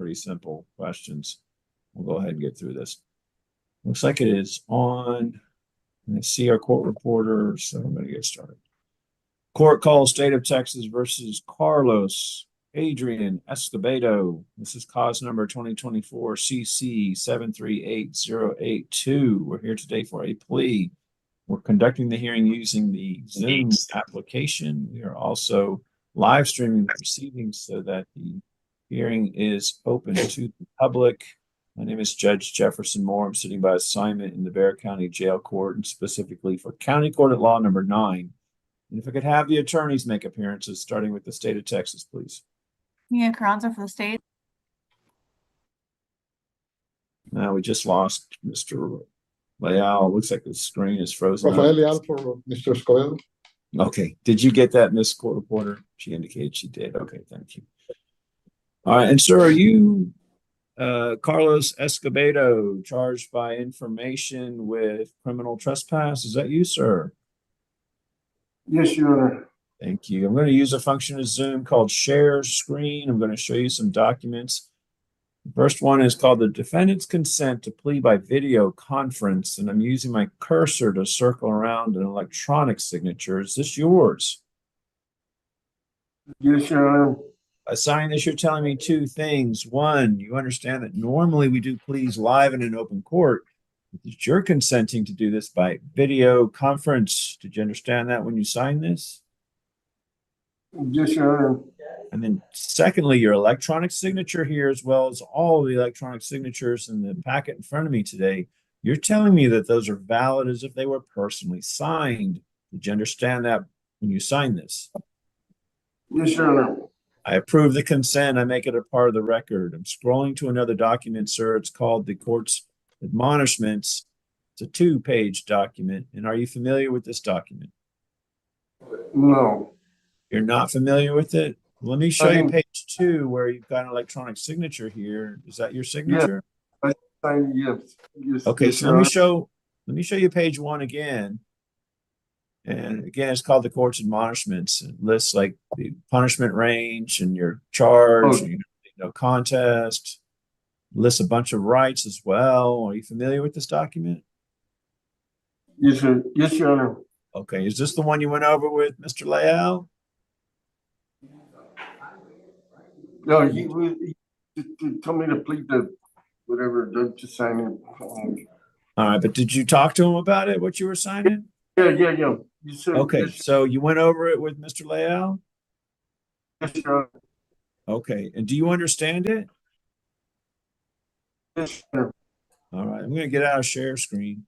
pretty simple questions. We'll go ahead and get through this. Looks like it is on. Let's see our court reporter, so I'm going to get started. Court call State of Texas versus Carlos Adrian Escobedo. This is cause number 2024 CC 738-082. We're here today for a plea. We're conducting the hearing using the Zoom application. We are also live streaming the proceedings so that the hearing is open to the public. My name is Judge Jefferson Moore. I'm sitting by assignment in the Bexar County Jail Court, and specifically for County Court at Law number 9. And if I could have the attorneys make appearances, starting with the state of Texas, please. Mia Carranza for the state. Now we just lost Mr. Leal. Looks like the screen is frozen. Rafael Leal for Mr. Escobedo. Okay. Did you get that, Miss Court Reporter? She indicated she did. Okay, thank you. All right, and sir, are you Carlos Escobedo, charged by information with criminal trespass? Is that you, sir? Yes, Your Honor. Thank you. I'm going to use a function of Zoom called Share Screen. I'm going to show you some documents. The first one is called the defendant's consent to plea by video conference, and I'm using my cursor to circle around an electronic signature. Is this yours? Yes, Your Honor. By signing this, you're telling me two things. One, you understand that normally we do pleas live in an open court. But you're consenting to do this by video conference. Did you understand that when you signed this? Yes, Your Honor. And then secondly, your electronic signature here, as well as all the electronic signatures in the packet in front of me today, you're telling me that those are valid as if they were personally signed. Did you understand that when you signed this? Yes, Your Honor. I approve the consent. I make it a part of the record. I'm scrolling to another document, sir. It's called the court's admonishments. It's a 2-page document. And are you familiar with this document? No. You're not familiar with it? Let me show you page 2 where you've got an electronic signature here. Is that your signature? Yes. I signed yes. Yes. Okay, yes, so let me show you page 1 again. And again, it's called the court's admonishments. It lists like the punishment range and your charge, no contest. It lists a bunch of rights as well. Are you familiar with this document? Yes, sir. Yes, Your Honor. Okay, is this the one you went over with Mr. Leal? No, he told me to plead the whatever, to sign it. All right, but did you talk to him about it, what you were signing? Yeah. You said, Okay, yes, so you went over it with Mr. Leal? yes, Your Honor. Okay, and do you understand it? Yes, Your Honor. All right, I'm going to get out of share screen.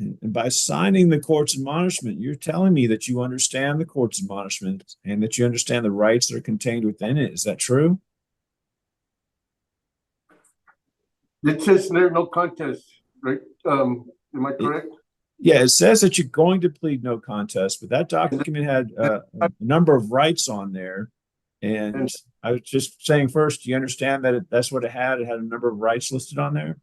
And by signing the court's admonishment, you're telling me that you understand the court's admonishment and that you understand the rights that are contained within it. Is that true? It says there's no contest, right? Am I correct? Yeah, it says that you're going to plead no contest, but that document had a number of rights on there. And I was just saying first, do you understand that that's what it had? It had a number of rights listed on there?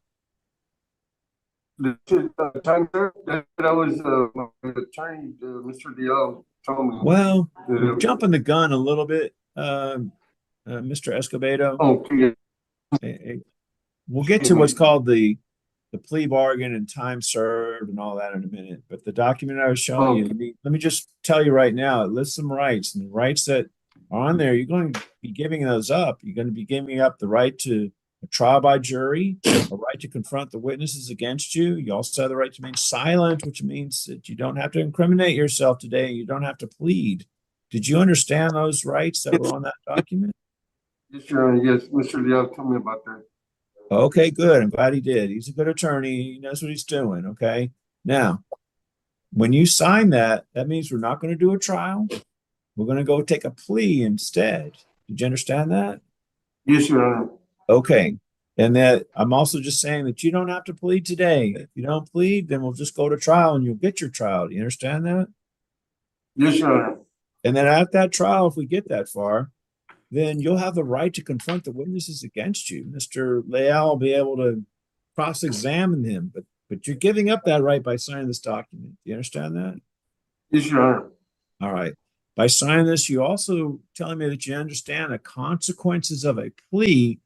The time there that I was my attorney, Mr. Leal, told me. Well, we're jumping the gun a little bit, Mr. Escobedo. Okay. We'll get to what's called the plea bargain and time served and all that in a minute. But the document I was showing you, let me just tell you right now, it lists some rights, and the rights that are on there, you're going to be giving those up. You're going to be giving up the right to a trial by jury, a right to confront the witnesses against you. You also have the right to remain silent, which means that you don't have to incriminate yourself today. You don't have to plead. Did you understand those rights that were on that document? Yes, Your Honor. Yes, Mr. Leal told me about that. Okay, good. I'm glad he did. He's a good attorney. He knows what he's doing. Okay. Now, when you sign that, that means we're not going to do a trial. We're going to go take a plea instead. Did you understand that? Yes, Your Honor. Okay. And that I'm also just saying that you don't have to plead today. If you don't plead, then we'll just go to trial and you'll get your trial. Do you understand that? Yes, Your Honor. And then at that trial, if we get that far, then you'll have the right to confront the witnesses against you. Mr. Leal will be able to cross-examine him, but you're giving up that right by signing this document. Do you understand that? Yes, Your Honor. All right. By signing this, you also telling me that you understand the consequences of a plea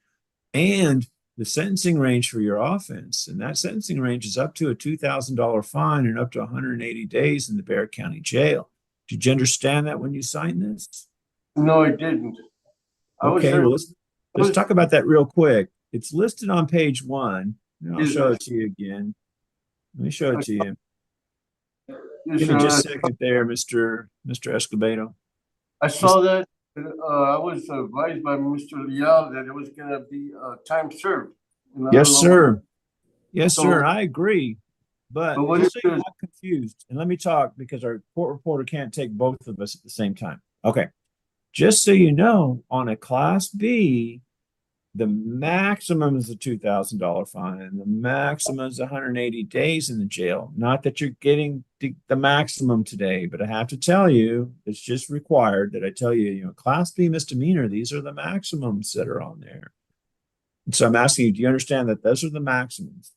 and the sentencing range for your offense. And that sentencing range is up to a $2,000 fine and up to 180 days in the Bexar County jail. Did you understand that when you signed this? No, I didn't. Okay, well, let's talk about that real quick. It's listed on page 1. And I'll show it to you again. Let me show it to you. Give me just a second there, Mr. Escobedo. I saw that. I was advised by Mr. Leal that it was going to be time served. Yes, sir. Yes, So- sir. I agree. But But what just so if you're there's- not confused, and let me talk because our court reporter can't take both of us at the same time. Okay. Just so you know, on a Class B, the maximum is a $2,000 fine, and the maximum is 180 days in the jail. Not that you're getting the maximum today, but I have to tell you, it's just required that I tell you, Class B misdemeanor, these are the maximums that are on there. And so I'm asking you, do you understand that those are the maximums?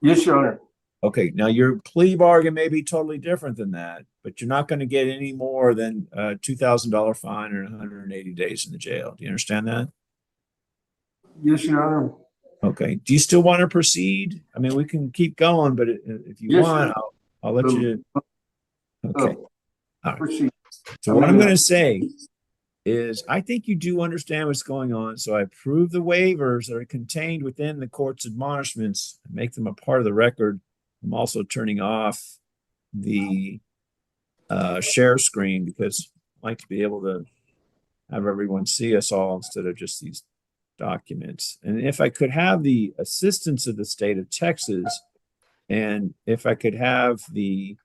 Yes, Your Honor. Okay, now your plea bargain may be totally different than that, but you're not going to get any more than a $2,000 fine and 180 days in the jail. Do you understand that? Yes, Your Honor. Okay. Do you still want to proceed? I mean, we can keep going, but if you Yes, want, sir. I'll let you. Okay. Proceed. So what I'm going to say is I think you do understand what's going on. So I approve the waivers that are contained within the court's admonishments and make them a part of the record. I'm also turning off the share screen because I like to be able to have everyone see us all instead of just these documents. And if I could have the assistance of the state of Texas, and if I could have the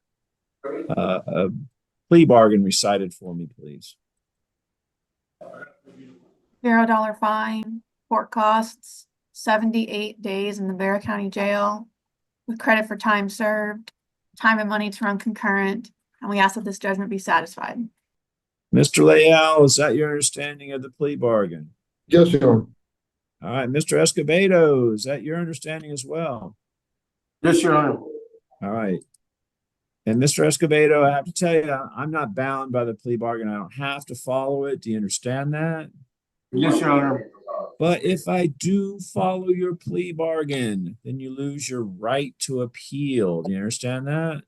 plea bargain recited for me, please. $0 fine, court costs, 78 days in the Bexar County jail with credit for time served, time and money to run concurrent, and we ask that this judgment be satisfied. Mr. Leal, is that your understanding of the plea bargain? Yes, Your Honor. All right, Mr. Escobedo, is that your understanding as well? Yes, Your Honor. All right. And Mr. Escobedo, I have to tell you, I'm not bound by the plea bargain. I don't have to follow it. Do you understand that? Yes, Your Honor. But if I do follow your plea bargain, then you lose your right to appeal. Do you understand that?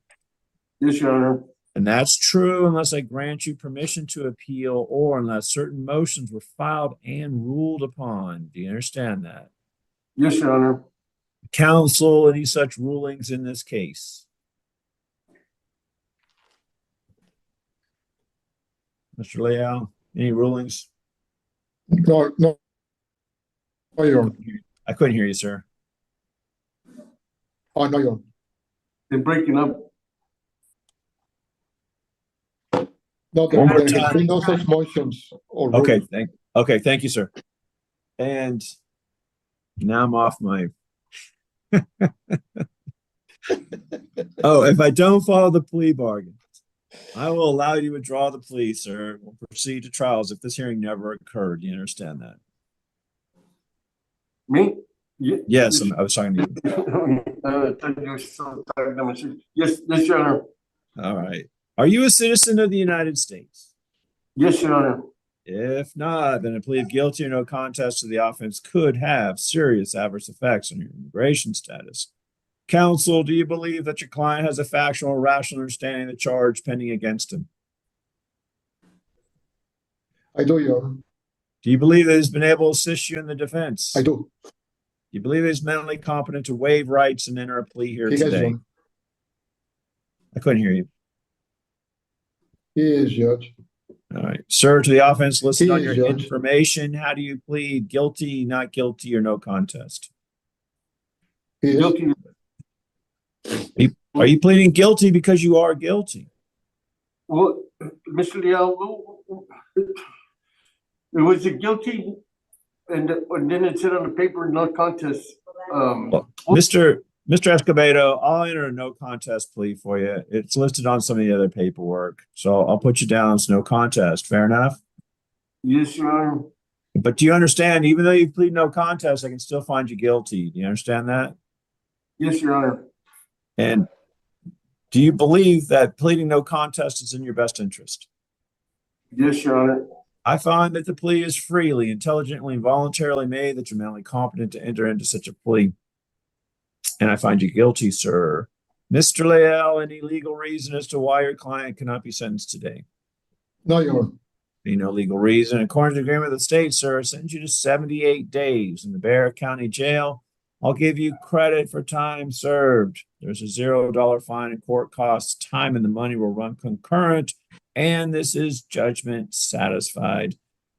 Yes, Your Honor. And that's true unless I grant you permission to appeal or unless certain motions were filed and ruled upon. Do you understand that? Yes, Your Honor. Counsel any such rulings in this case? Mr. Leal, any rulings? No, no. No, Your Honor. I couldn't hear you, sir. Oh, no, Your Honor. They're breaking up. No, One more there has been no such motions or Okay, rulings. thank you, sir. And now I'm off my. Oh, if I don't follow the plea bargain, I will allow you to withdraw the plea, sir. We'll proceed to trials if this hearing never occurred. Do you understand that? Me? Yes, I was talking to you. Yes, yes, Your Honor. All right. Are you a citizen of the United States? Yes, Your Honor. If not, then a plea of guilty or no contest to the offense could have serious adverse effects on your immigration status. Counsel, do you believe that your client has a factual or rational understanding of the charge pending against him? I do, Your Honor. Do you believe that he's been able to assist you in the defense? I do. Do you believe he's mentally competent to waive rights and enter a plea here He is, Your today? Honor. I couldn't hear you. He is, Judge. All right. Sir, to the offense listed He on is, your Judge. information, how do you plead? Guilty, not guilty, or no contest? He is. Guilty. Are you pleading guilty because you are guilty? Well, Mr. Leal, it was a guilty, and then it said on the paper, no contest. Well, Mr. Escobedo, I'll enter a no contest plea for you. It's listed on some of the other paperwork. So I'll put you down as no contest. Fair enough? Yes, Your Honor. But do you understand, even though you plead no contest, I can still find you guilty. Do you understand that? Yes, Your Honor. And do you believe that pleading no contest is in your best interest? Yes, Your Honor. I find that the plea is freely, intelligently, and voluntarily made, that you're mentally competent to enter into such a plea. And I find you guilty, sir. Mr. Leal, any legal reason as to why your client cannot be sentenced today? No, Your Honor. Be no legal reason. According to the agreement of the state, sir, sends you to 78 days in the Bexar County Jail. I'll give you credit for time served. There's a $0 fine and court costs. Time and the money will run concurrent. And this is judgment satisfied.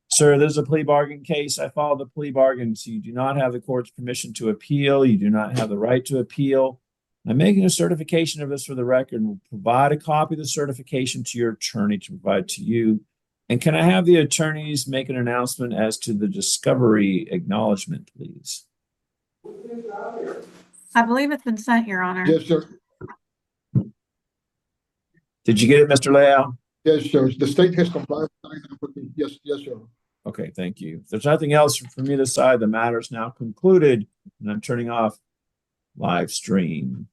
Sir, this is a plea bargain case. I followed the plea bargain, so you do not have the court's permission to appeal. You do not have the right to appeal. I'm making a certification of this for the record and will provide a copy of the certification to your attorney to provide to you. And can I have the attorneys make an announcement as to the discovery acknowledgement, please? I believe it's been sent, Your Honor. Yes, sir. Did you get it, Mr. Leal? Yes, sir. The state has complied. Yes, yes, Your Honor. Okay, thank you. If there's nothing else from either side, the matter is now concluded, and I'm turning off live stream.